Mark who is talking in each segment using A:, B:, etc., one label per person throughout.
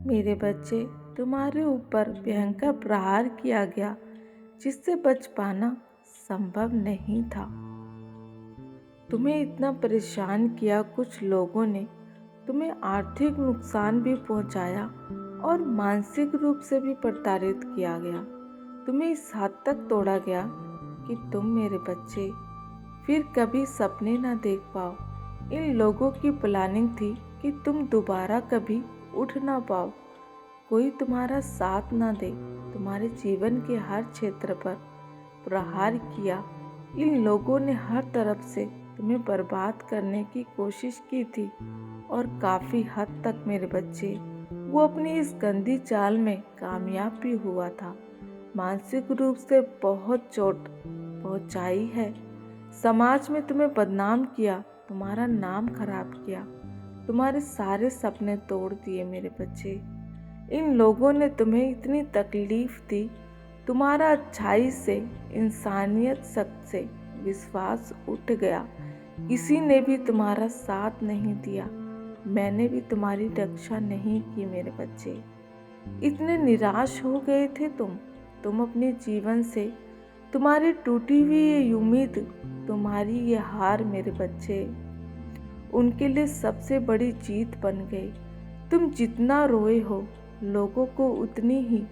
A: मेरे बच्चे, तुम्हारे ऊपर भयंकर प्रहार किया गया जिससे बच पाना संभव नहीं था। तुम्हें इतना परेशान किया, कुछ लोगों ने तुम्हें आर्थिक नुकसान भी पहुंचाया और मानसिक रूप से भी प्रताड़ित किया गया। तुम्हें इस हद तक तोड़ा गया कि तुम मेरे बच्चे फिर कभी सपने ना देख पाओ। इन लोगों की प्लानिंग थी कि तुम दोबारा कभी उठ ना पाओ, कोई तुम्हारा साथ ना दे। तुम्हारे जीवन के हर क्षेत्र पर प्रहार किया। इन लोगों ने हर तरफ से तुम्हें बर्बाद करने की कोशिश की थी और काफ़ी हद तक मेरे बच्चे वो अपनी इस गंदी चाल में कामयाब भी हुआ था। मानसिक रूप से बहुत चोट पहुंचाई है। समाज में तुम्हें बदनाम किया, तुम्हारा नाम खराब किया, तुम्हारे सारे सपने तोड़ दिए मेरे बच्चे। इन लोगों ने तुम्हें इतनी तकलीफ दी, तुम्हारा अच्छाई से, इंसानियत से विश्वास उठ गया। किसी ने भी तुम्हारा साथ नहीं दिया, मैंने भी तुम्हारी रक्षा नहीं की मेरे बच्चे। इतने निराश हो गए थे तुम अपने जीवन से, तुम्हारी टूटी हुई ये उम्मीद, तुम्हारी ये हार मेरे बच्चे उनके लिए सबसे बड़ी जीत बन गई। तुम जितना रोए हो, लोगों को उतनी ही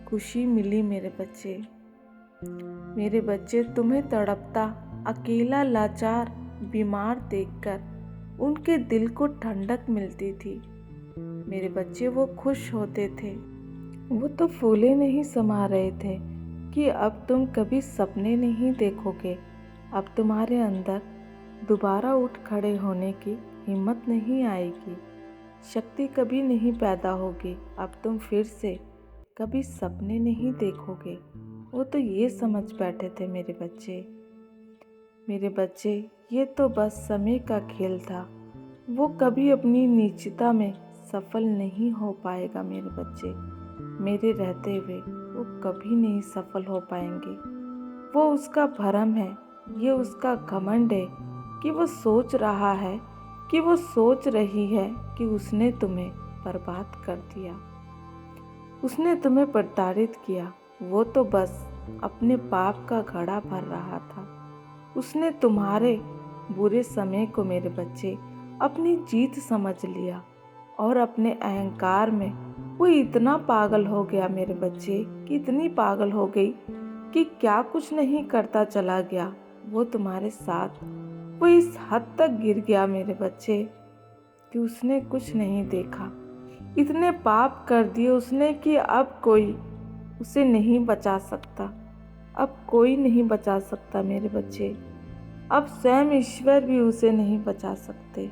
A: खुशी मिली मेरे बच्चे। मेरे बच्चे, तुम्हें तड़पता, अकेला, लाचार, बीमार देखकर उनके दिल को ठंडक मिलती थी। मेरे बच्चे वो खुश होते थे, वो तो फूले नहीं समा रहे थे कि अब तुम कभी सपने नहीं देखोगे। अब तुम्हारे अंदर दोबारा उठ खड़े होने की हिम्मत नहीं आएगी, शक्ति कभी नहीं पैदा होगी। अब तुम फिर से कभी सपने नहीं देखोगे। वो तो ये समझ बैठे थे मेरे बच्चे, ये तो बस समय का खेल था। वो कभी अपनी नीचता में सफल नहीं हो पाएगा मेरे बच्चे। मेरे रहते हुए वो कभी नहीं सफल हो पाएंगे। वो उसका भ्रम है, ये उसका घमंड है कि वो सोच रहा है, कि वो सोच रही है कि उसने तुम्हें बर्बाद कर दिया, उसने तुम्हें प्रताड़ित किया। वो तो बस अपने पाप का घड़ा भर रहा था। उसने तुम्हारे बुरे समय को मेरे बच्चे अपनी जीत समझ लिया और अपने अहंकार में वो इतना पागल हो गया मेरे बच्चे, कि इतनी पागल हो गई कि क्या कुछ नहीं करता चला गया। वो तुम्हारे साथ वो इस हद तक गिर गया मेरे बच्चे कि उसने कुछ नहीं देखा। इतने पाप कर दिए उसने कि अब कोई उसे नहीं बचा सकता। अब कोई नहीं बचा सकता मेरे बच्चे। अब स्वयं ईश्वर भी उसे नहीं बचा सकते।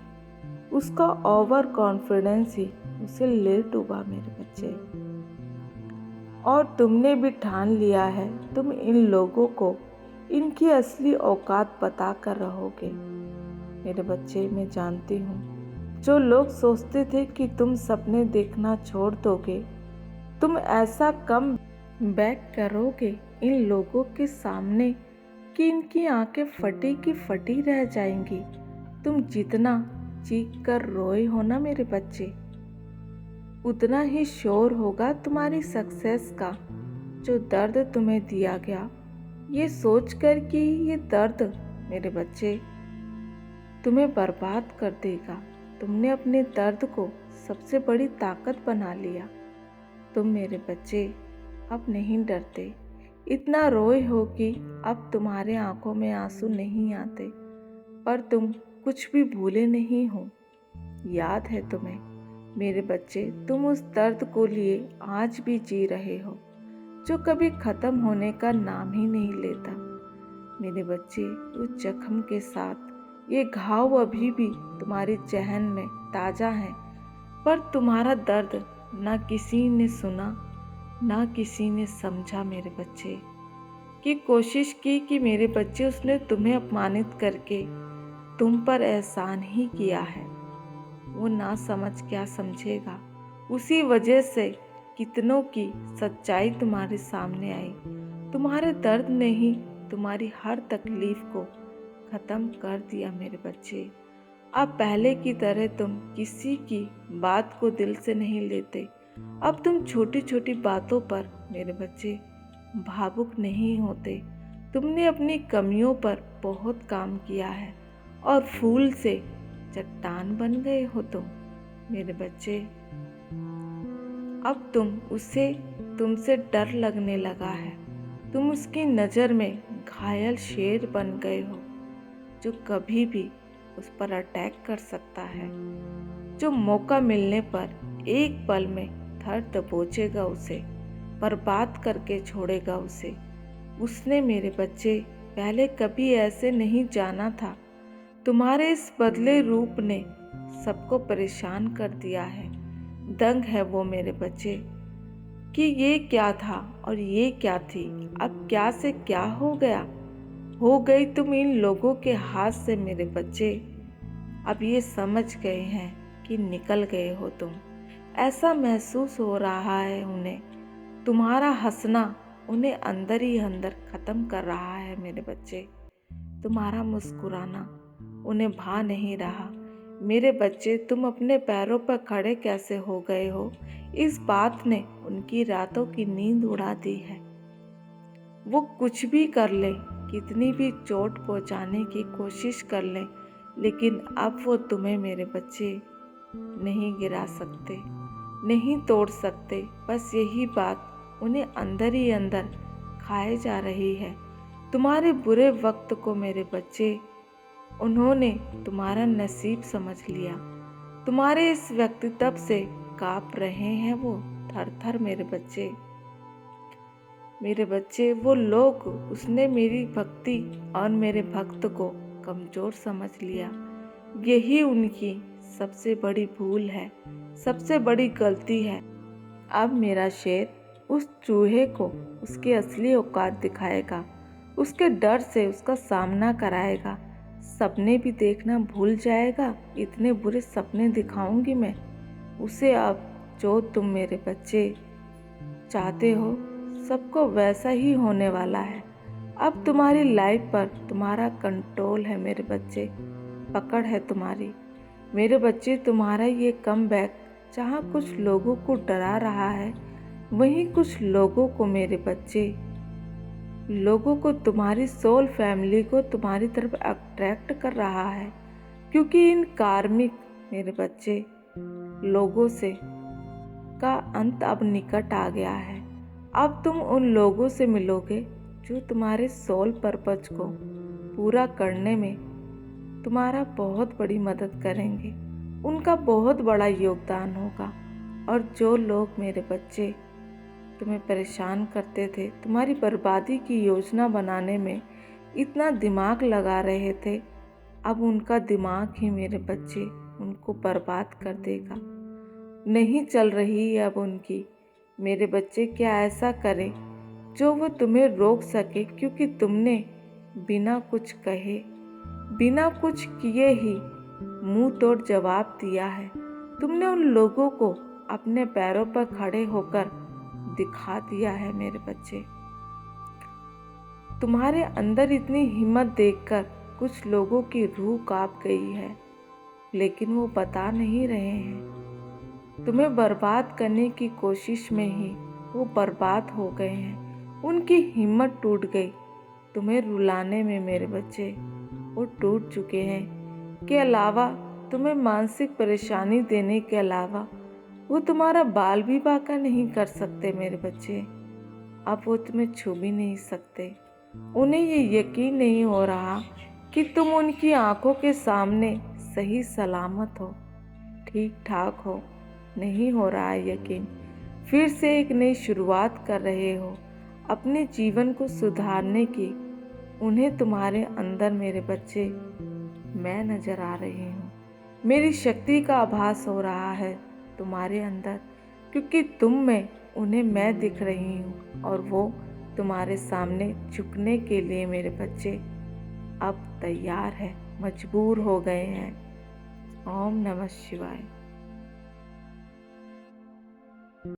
A: उसका ओवर कॉन्फिडेंस ही उसे ले डूबा मेरे बच्चे। और तुमने भी ठान लिया है, तुम इन लोगों को इनकी असली औकात बता कर रहोगे मेरे बच्चे। मैं जानती हूँ, जो लोग सोचते थे कि तुम सपने देखना छोड़ दोगे, तुम ऐसा कम बैक करोगे इन लोगों के सामने कि इनकी आंखें फटी की फटी रह जाएंगी। तुम जितना चीख कर रोए हो ना मेरे बच्चे, उतना ही शोर होगा तुम्हारी सक्सेस का। जो दर्द तुम्हें दिया गया, ये सोचकर कि ये दर्द मेरे बच्चे तुम्हें बर्बाद कर देगा, तुमने अपने दर्द को सबसे बड़ी ताकत बना लिया। तुम मेरे बच्चे अब नहीं डरते, इतना रोए हो कि अब तुम्हारे आंखों में आंसू नहीं आते, पर तुम कुछ भी भूले नहीं हो। याद है तुम्हें मेरे बच्चे, तुम उस दर्द को लिए आज भी जी रहे हो, जो कभी ख़त्म होने का नाम ही नहीं लेता मेरे बच्चे। उस जख्म के साथ ये घाव अभी भी तुम्हारी जहन में ताज़ा है, पर तुम्हारा दर्द ना किसी ने सुना, ना किसी ने समझा मेरे बच्चे। की कोशिश की कि मेरे बच्चे उसने तुम्हें अपमानित करके तुम पर एहसान ही किया है। वो ना समझ क्या समझेगा। उसी वजह से कितनों की सच्चाई तुम्हारे सामने आई। तुम्हारे दर्द ने ही तुम्हारी हर तकलीफ को ख़त्म कर दिया मेरे बच्चे। अब पहले की तरह तुम किसी की बात को दिल से नहीं लेते, अब तुम छोटी छोटी बातों पर मेरे बच्चे भावुक नहीं होते। तुमने अपनी कमियों पर बहुत काम किया है और फूल से चट्टान बन गए हो तुम मेरे बच्चे। अब तुमसे डर लगने लगा है। तुम उसकी नज़र में घायल शेर बन गए हो जो कभी भी उस पर अटैक कर सकता है, जो मौका मिलने पर एक पल में धर दबोचेगा, उसे बर्बाद करके छोड़ेगा उसे। उसने मेरे बच्चे पहले कभी ऐसे नहीं जाना था। तुम्हारे इस बदले रूप ने सबको परेशान कर दिया है। दंग है वो मेरे बच्चे कि ये क्या था और ये क्या थी, अब क्या से क्या हो गया। हो गई तुम इन लोगों के हाथ से मेरे बच्चे। अब ये समझ गए हैं कि निकल गए हो तुम। ऐसा महसूस हो रहा है उन्हें। तुम्हारा हंसना उन्हें अंदर ही अंदर ख़त्म कर रहा है मेरे बच्चे। तुम्हारा मुस्कुराना उन्हें भा नहीं रहा मेरे बच्चे। तुम अपने पैरों पर खड़े कैसे हो गए हो, इस बात ने उनकी रातों की नींद उड़ा दी है। वो कुछ भी कर ले, कितनी भी चोट पहुंचाने की कोशिश कर ले, लेकिन अब वो तुम्हें मेरे बच्चे नहीं गिरा सकते, नहीं तोड़ सकते। बस यही बात उन्हें अंदर ही अंदर खाए जा रही है। तुम्हारे बुरे वक्त को मेरे बच्चे उन्होंने तुम्हारा नसीब समझ लिया। तुम्हारे इस व्यक्तित्व से काँप रहे हैं वो थर थर मेरे बच्चे। मेरे बच्चे वो लोग, उसने मेरी भक्ति और मेरे भक्त को कमज़ोर समझ लिया। यही उनकी सबसे बड़ी भूल है, सबसे बड़ी गलती है। अब मेरा शेर उस चूहे को उसकी असली औकात दिखाएगा, उसके डर से उसका सामना कराएगा। सपने भी देखना भूल जाएगा। इतने बुरे सपने दिखाऊंगी मैं उसे। अब जो तुम मेरे बच्चे चाहते हो सबको वैसा ही होने वाला है। अब तुम्हारी लाइफ पर तुम्हारा कंट्रोल है मेरे बच्चे, पकड़ है तुम्हारी मेरे बच्चे। तुम्हारा ये कमबैक जहाँ कुछ लोगों को डरा रहा है, वहीं कुछ लोगों को मेरे बच्चे, लोगों को, तुम्हारी सोल फैमिली को तुम्हारी तरफ अट्रैक्ट कर रहा है। क्योंकि इन कार्मिक मेरे बच्चे लोगों से का अंत अब निकट आ गया है। अब तुम उन लोगों से मिलोगे जो तुम्हारे सोल पर्पज को पूरा करने में तुम्हारा बहुत बड़ी मदद करेंगे। उनका बहुत बड़ा योगदान होगा। और जो लोग मेरे बच्चे तुम्हें परेशान करते थे, तुम्हारी बर्बादी की योजना बनाने में इतना दिमाग लगा रहे थे, अब उनका दिमाग ही मेरे बच्चे उनको बर्बाद कर देगा। नहीं चल रही है अब उनकी मेरे बच्चे। क्या ऐसा करें जो वो तुम्हें रोक सके, क्योंकि तुमने बिना कुछ कहे, बिना कुछ किए ही मुंह तोड़ जवाब दिया है। तुमने उन लोगों को अपने पैरों पर खड़े होकर दिखा दिया है मेरे बच्चे। तुम्हारे अंदर इतनी हिम्मत देखकर कुछ लोगों की रूह कांप गई है, लेकिन वो बता नहीं रहे हैं। तुम्हें बर्बाद करने की कोशिश में ही वो बर्बाद हो गए हैं। उनकी हिम्मत टूट गई तुम्हें रुलाने में मेरे बच्चे। वो टूट चुके हैं के अलावा, तुम्हें मानसिक परेशानी देने के अलावा वो तुम्हारा बाल भी बांका नहीं कर सकते मेरे बच्चे। अब वो तुम्हें छू भी नहीं सकते। उन्हें ये यकीन नहीं हो रहा कि तुम उनकी आंखों के सामने सही सलामत हो, ठीक ठाक हो। नहीं हो रहा है यकीन। फिर से एक नई शुरुआत कर रहे हो अपने जीवन को सुधारने की। उन्हें तुम्हारे अंदर मेरे बच्चे मैं नज़र आ रही हूँ। मेरी शक्ति का आभास हो रहा है तुम्हारे अंदर, क्योंकि तुम में उन्हें मैं दिख रही हूँ और वो तुम्हारे सामने झुकने के लिए मेरे बच्चे अब तैयार है, मजबूर हो गए हैं। ओम नमः शिवाय।